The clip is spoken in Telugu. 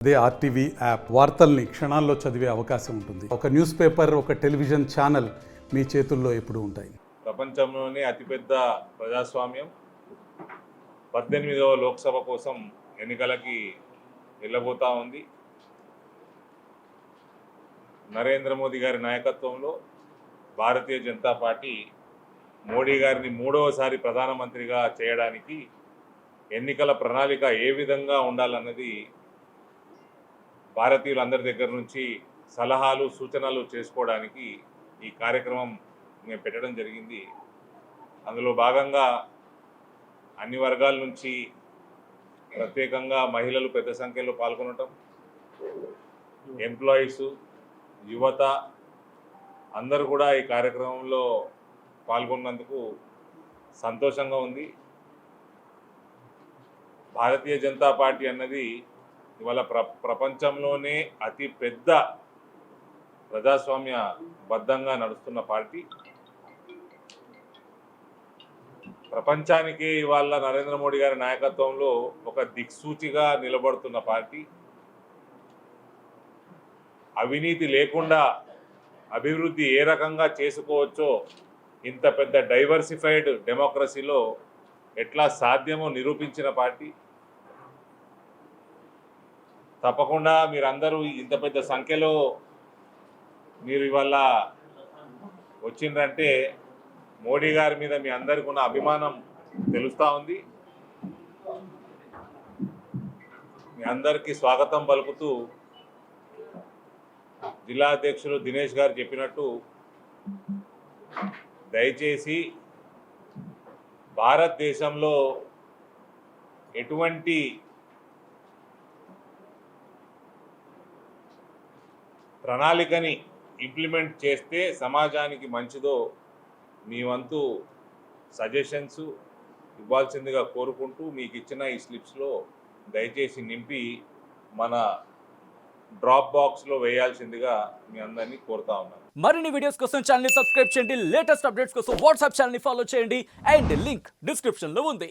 అదే ఆర్టీవీ యాప్ వార్తల్ని క్షణాల్లో చదివే అవకాశం ఉంటుంది. ఒక న్యూస్ పేపర్, ఒక టెలివిజన్ ఛానల్ మీ చేతుల్లో ఎప్పుడూ ఉంటాయి. ప్రపంచంలోనే అతిపెద్ద ప్రజాస్వామ్యం 18వ లోక్సభ కోసం ఎన్నికలకి వెళ్ళబోతా ఉంది. నరేంద్ర మోదీ గారి నాయకత్వంలో భారతీయ జనతా పార్టీ మోడీ గారిని మూడవసారి ప్రధానమంత్రిగా చేయడానికి ఎన్నికల ప్రణాళిక ఏ విధంగా ఉండాలన్నది భారతీయులందరి దగ్గర నుంచి సలహాలు సూచనలు చేసుకోవడానికి ఈ కార్యక్రమం మేము పెట్టడం జరిగింది. అందులో భాగంగా అన్ని వర్గాల నుంచి ప్రత్యేకంగా మహిళలు పెద్ద సంఖ్యలో పాల్గొనటం, ఎంప్లాయీసు, యువత అందరూ కూడా ఈ కార్యక్రమంలో పాల్గొన్నందుకు సంతోషంగా ఉంది. భారతీయ జనతా పార్టీ అన్నది ఇవాళ ప్రపంచంలోనే అతి పెద్ద ప్రజాస్వామ్య బద్ధంగా నడుస్తున్న పార్టీ. ప్రపంచానికి ఇవాళ నరేంద్ర మోడీ గారి నాయకత్వంలో ఒక దిక్సూచిగా నిలబడుతున్న పార్టీ. అవినీతి లేకుండా అభివృద్ధి ఏ రకంగా చేసుకోవచ్చో ఇంత పెద్ద డైవర్సిఫైడ్ డెమోక్రసీలో ఎట్లా సాధ్యమో నిరూపించిన పార్టీ. తప్పకుండా మీరందరూ ఇంత పెద్ద సంఖ్యలో మీరు ఇవాళ వచ్చిందంటే మోడీ గారి మీద మీ అందరికీ ఉన్న అభిమానం తెలుస్తూ ఉంది. మీ అందరికీ స్వాగతం పలుకుతూ జిల్లా అధ్యక్షులు దినేష్ గారు చెప్పినట్టు దయచేసి భారతదేశంలో ఎటువంటి ప్రణాళికని ఇంప్లిమెంట్ చేస్తే సమాజానికి మంచిదో మీ వంతు సజెషన్స్ ఇవ్వాల్సిందిగా కోరుకుంటూ మీకు ఇచ్చిన ఈ స్లిప్స్లో దయచేసి నింపి మన డ్రాప్ బాక్స్లో వేయాల్సిందిగా మీ అందరినీ కోరుతా ఉన్నాను. మరిన్ని వీడియోస్ కోసం ఛానల్ ని సబ్స్క్రైబ్ చేయండి. లేటెస్ట్ అప్డేట్స్ కోసం వాట్సాప్ ఛానల్ ని ఫాలో చేయండి. అండ్ లింక్ డిస్క్రిప్షన్ లో ఉంది.